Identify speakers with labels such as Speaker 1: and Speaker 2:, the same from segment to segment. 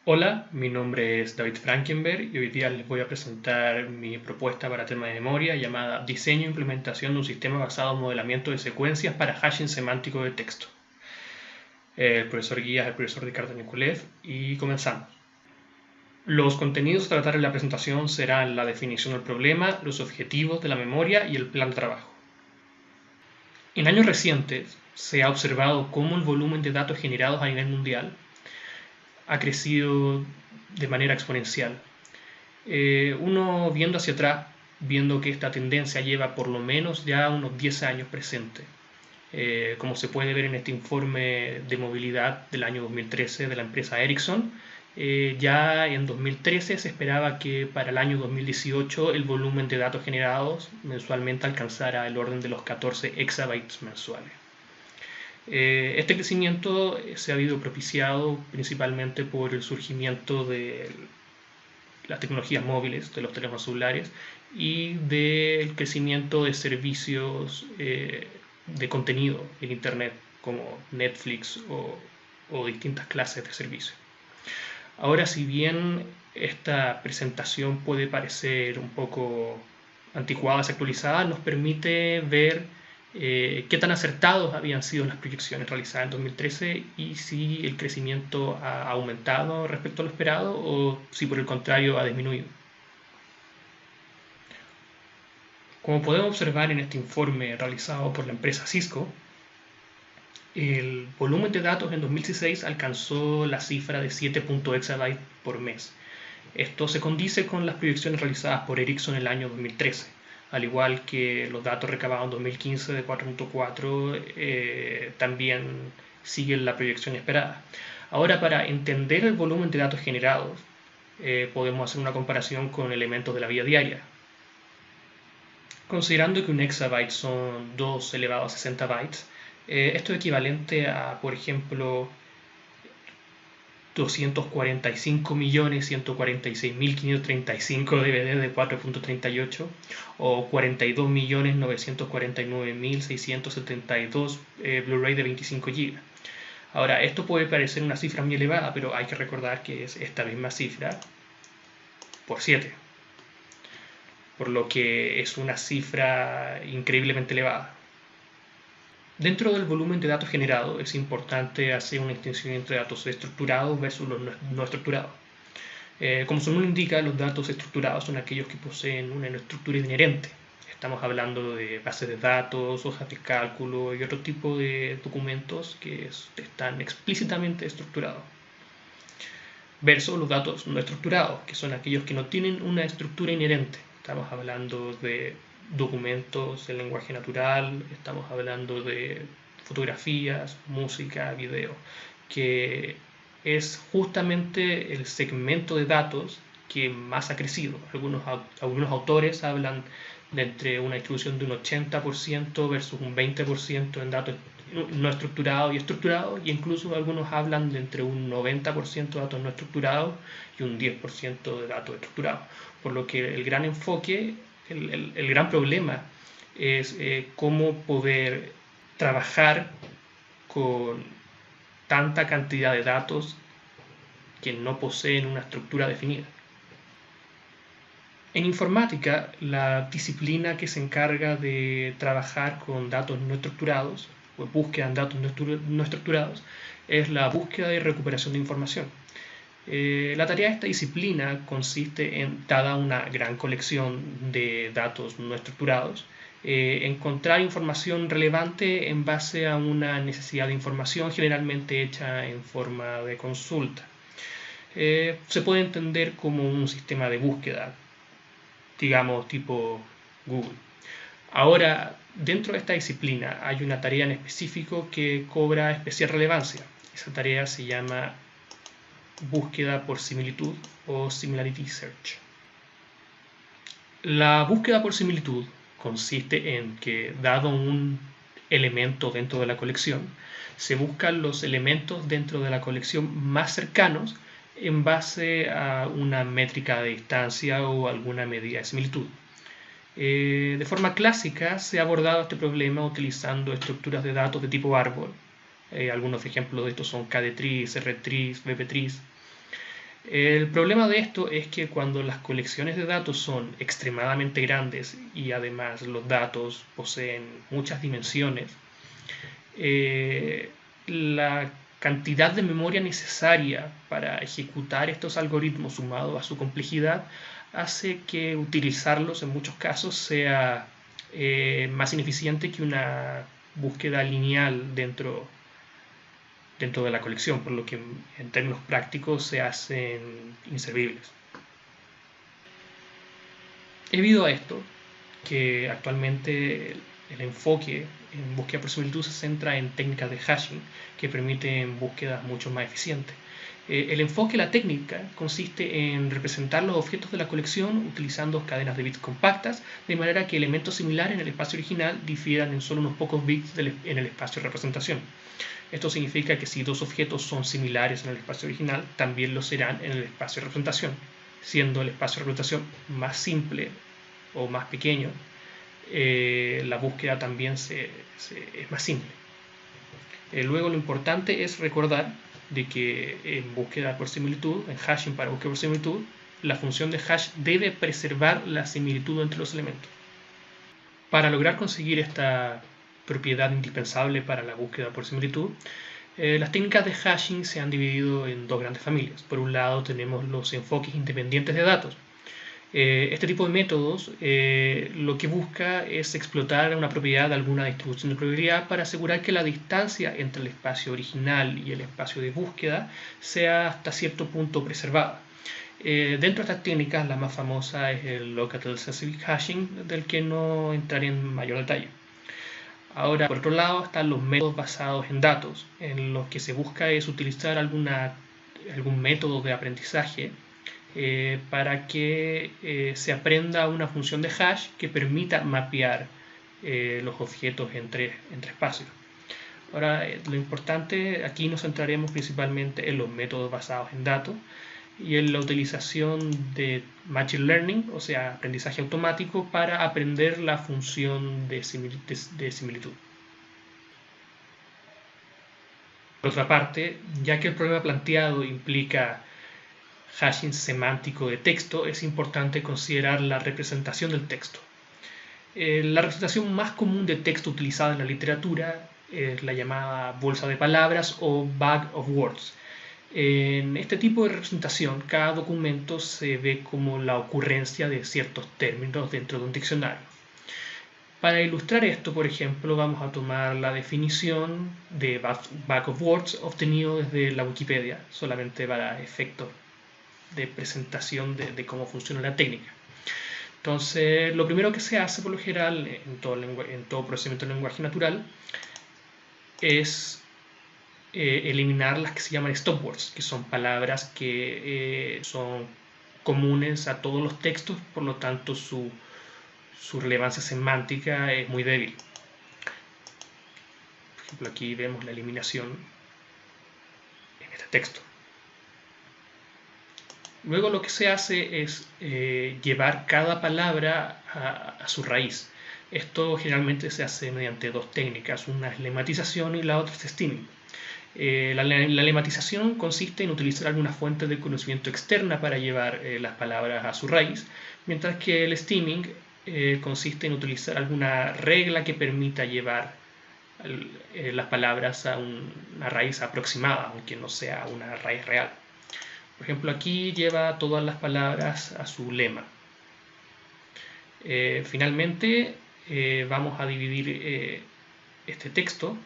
Speaker 1: Hola, mi nombre es David Frankenberg y hoy día les voy a presentar mi propuesta para tema de memoria llamada Diseño e implementación de un sistema basado en modelamiento de secuencias para hashing semántico de texto. El profesor guía es el profesor Ricardo Nicolev y comenzamos. Los contenidos a tratar en la presentación serán la definición del problema, los objetivos de la memoria y el plan de trabajo. En años recientes se ha observado cómo el volumen de datos generados a nivel mundial ha crecido de manera exponencial. Uno viendo hacia atrás, viendo que esta tendencia lleva por lo menos ya unos 10 años presente. Como se puede ver en este informe de movilidad del año 2013 de la empresa Ericsson, ya en 2013 se esperaba que para el año 2018 el volumen de datos generados mensualmente alcanzara el orden de los 14 exabytes mensuales. Este crecimiento se ha habido propiciado principalmente por el surgimiento de las tecnologías móviles, de los teléfonos celulares y del crecimiento de servicios de contenido en Internet como Netflix o distintas clases de servicios. Ahora, si bien esta presentación puede parecer un poco anticuada, desactualizada, nos permite ver qué tan acertados habían sido las proyecciones realizadas en 2013 y si el crecimiento ha aumentado respecto a lo esperado o si por el contrario ha disminuido. Como podemos observar en este informe realizado por la empresa Cisco, el volumen de datos en 2016 alcanzó la cifra de 7 exabytes por mes. Esto se condice con las proyecciones realizadas por Ericsson en el año 2013, al igual que los datos recabados en 2015 de 4.4 también siguen la proyección esperada. Ahora, para entender el volumen de datos generados, podemos hacer una comparación con elementos de la vida diaria. Considerando que un exabyte son 2 elevado a 60 bytes, esto es equivalente a, por ejemplo, 245.146.535 DVD de 4.38 o 42.949.672 Blu-ray de 25 GB. Ahora, esto puede parecer una cifra muy elevada, pero hay que recordar que es esta misma cifra por 7, por lo que es una cifra increíblemente elevada. Dentro del volumen de datos generado es importante hacer una distinción entre datos estructurados versus los no estructurados. Como su nombre indica, los datos estructurados son aquellos que poseen una estructura inherente. Estamos hablando de bases de datos, hojas de cálculo y otro tipo de documentos que están explícitamente estructurados. Versus los datos no estructurados, que son aquellos que no tienen una estructura inherente. Estamos hablando de documentos en lenguaje natural, estamos hablando de fotografías, música, video, que es justamente el segmento de datos que más ha crecido. Algunos autores hablan de entre una distribución de un 80% versus un 20% en datos no estructurados y estructurados, y incluso algunos hablan de entre un 90% de datos no estructurados y un 10% de datos estructurados. Por lo que el gran enfoque, el gran problema es cómo poder trabajar con tanta cantidad de datos que no poseen una estructura definida. En informática, la disciplina que se encarga de trabajar con datos no estructurados o búsqueda en datos no estructurados es la búsqueda y recuperación de información. La tarea de esta disciplina consiste en, dada una gran colección de datos no estructurados, encontrar información relevante en base a una necesidad de información generalmente hecha en forma de consulta. Se puede entender como un sistema de búsqueda, digamos tipo Google. Ahora, dentro de esta disciplina hay una tarea en específico que cobra especial relevancia. Esa tarea se llama búsqueda por similitud o Similarity Search. La búsqueda por similitud consiste en que, dado un elemento dentro de la colección, se buscan los elementos dentro de la colección más cercanos en base a una métrica de distancia o alguna medida de similitud. De forma clásica se ha abordado este problema utilizando estructuras de datos de tipo árbol. Algunos ejemplos de estos son KD-Trees, R-Trees, BP-Trees. El problema de esto es que cuando las colecciones de datos son extremadamente grandes y además los datos poseen muchas dimensiones, la cantidad de memoria necesaria para ejecutar estos algoritmos sumado a su complejidad hace que utilizarlos en muchos casos sea más ineficiente que una búsqueda lineal dentro de la colección, por lo que en términos prácticos se hacen inservibles. Debido a esto, que actualmente el enfoque en búsqueda por similitud se centra en técnicas de hashing que permiten búsquedas mucho más eficientes. El enfoque de la técnica consiste en representar los objetos de la colección utilizando cadenas de bits compactas, de manera que elementos similares en el espacio original difieran en solo unos pocos bits en el espacio de representación. Esto significa que si dos objetos son similares en el espacio original, también lo serán en el espacio de representación. Siendo el espacio de representación más simple o más pequeño, la búsqueda también es más simple. Luego lo importante es recordar de que en búsqueda por similitud, en hashing para búsqueda por similitud, la función de hash debe preservar la similitud entre los elementos. Para lograr conseguir esta propiedad indispensable para la búsqueda por similitud, las técnicas de hashing se han dividido en dos grandes familias. Por un lado tenemos los enfoques independientes de datos. Este tipo de métodos lo que busca es explotar una propiedad de alguna distribución de probabilidad para asegurar que la distancia entre el espacio original y el espacio de búsqueda sea hasta cierto punto preservada. Dentro de estas técnicas, la más famosa es el Local Specific Hashing, del que no entraré en mayor detalle. Ahora, por otro lado, están los métodos basados en datos, en los que se busca es utilizar algún método de aprendizaje para que se aprenda una función de hash que permita mapear los objetos entre espacios. Ahora, lo importante, aquí nos centraremos principalmente en los métodos basados en datos y en la utilización de Machine Learning, o sea, aprendizaje automático, para aprender la función de similitud. Por otra parte, ya que el problema planteado implica hashing semántico de texto, es importante considerar la representación del texto. La representación más común de texto utilizada en la literatura es la llamada bolsa de palabras o bag of words. En este tipo de representación, cada documento se ve como la ocurrencia de ciertos términos dentro de un diccionario. Para ilustrar esto, por ejemplo, vamos a tomar la definición de bag of words obtenido desde la Wikipedia, solamente para efectos de presentación de cómo funciona la técnica. Entonces, lo primero que se hace por lo general en todo procedimiento de lenguaje natural es eliminar las que se llaman stop words, que son palabras que son comunes a todos los textos, por lo tanto su relevancia semántica es muy débil. Por ejemplo, aquí vemos la eliminación en este texto. Luego lo que se hace es llevar cada palabra a su raíz. Esto generalmente se hace mediante dos técnicas, una es lematización y la otra es stemming. La lematización consiste en utilizar alguna fuente de conocimiento externa para llevar las palabras a su raíz, mientras que el stemming consiste en utilizar alguna regla que permita llevar las palabras a una raíz aproximada, aunque no sea una raíz real. Por ejemplo, aquí lleva todas las palabras a su lema. Finalmente, vamos a dividir este texto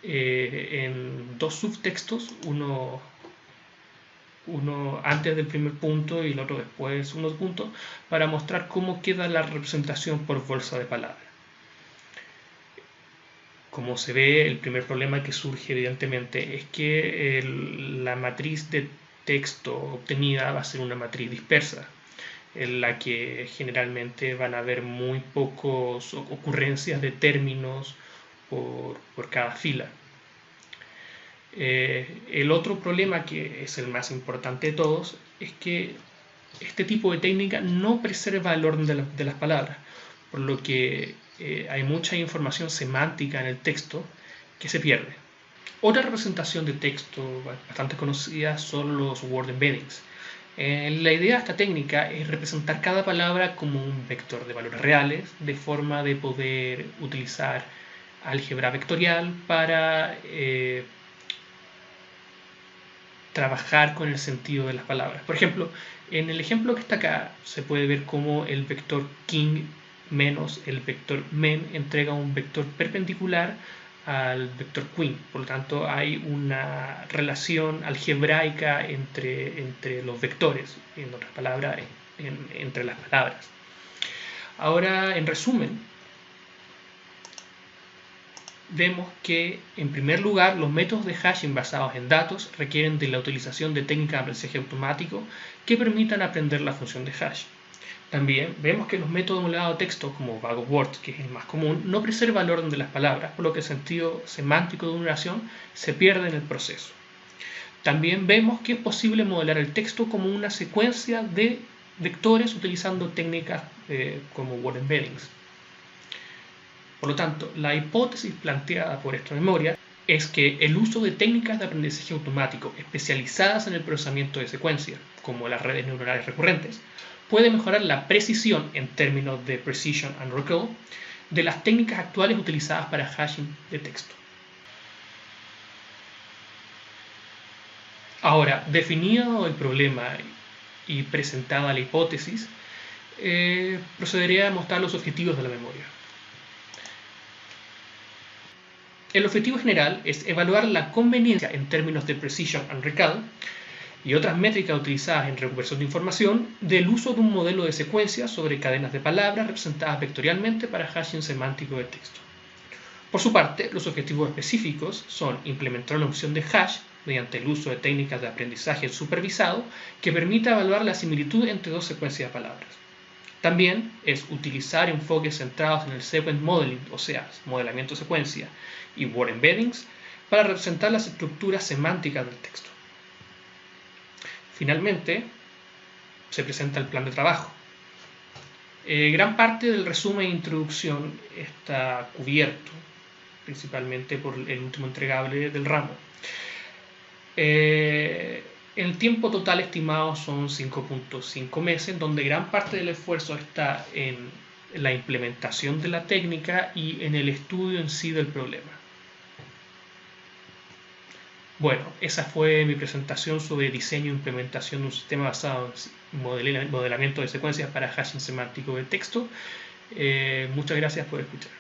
Speaker 1: en dos subtextos, uno antes del primer punto y el otro después unos puntos, para mostrar cómo queda la representación por bolsa de palabras. Como se ve, el primer problema que surge evidentemente es que la matriz de texto obtenida va a ser una matriz dispersa, en la que generalmente van a haber muy pocas ocurrencias de términos por cada fila. El otro problema, que es el más importante de todos, es que este tipo de técnica no preserva el orden de las palabras, por lo que hay mucha información semántica en el texto que se pierde. Otra representación de texto bastante conocida son los word embeddings. La idea de esta técnica es representar cada palabra como un vector de valores reales, de forma de poder utilizar álgebra vectorial para trabajar con el sentido de las palabras. Por ejemplo, en el ejemplo que está acá se puede ver cómo el vector king menos el vector men entrega un vector perpendicular al vector queen. Por lo tanto, hay una relación algebraica entre los vectores, en otras palabras, entre las palabras. Ahora, en resumen, vemos que, en primer lugar, los métodos de hashing basados en datos requieren de la utilización de técnicas de aprendizaje automático que permitan aprender la función de hash. También vemos que los métodos de modelado de texto, como bag of words, que es el más común, no preserva el orden de las palabras, por lo que el sentido semántico de una oración se pierde en el proceso. También vemos que es posible modelar el texto como una secuencia de vectores utilizando técnicas como word embeddings. Por lo tanto, la hipótesis planteada por esta memoria es que el uso de técnicas de aprendizaje automático especializadas en el procesamiento de secuencias, como las redes neuronales recurrentes, puede mejorar la precisión en términos de precision and recall de las técnicas actuales utilizadas para hashing de texto. Ahora, definido el problema y presentada la hipótesis, procederé a mostrar los objetivos de la memoria. El objetivo general es evaluar la conveniencia en términos de precision and recall y otras métricas utilizadas en recuperación de información del uso de un modelo de secuencia sobre cadenas de palabras representadas vectorialmente para hashing semántico de texto. Por su parte, los objetivos específicos son implementar una opción de hash mediante el uso de técnicas de aprendizaje supervisado que permita evaluar la similitud entre dos secuencias de palabras. También es utilizar enfoques centrados en el sequence modeling, o sea, modelamiento de secuencia, y word embeddings para representar las estructuras semánticas del texto. Finalmente, se presenta el plan de trabajo. Gran parte del resumen e introducción está cubierto, principalmente por el último entregable del ramo. El tiempo total estimado son 5.5 meses, donde gran parte del esfuerzo está en la implementación de la técnica y en el estudio en sí del problema. Bueno, esa fue mi presentación sobre diseño e implementación de un sistema basado en modelamiento de secuencias para hashing semántico de texto. Muchas gracias por escuchar.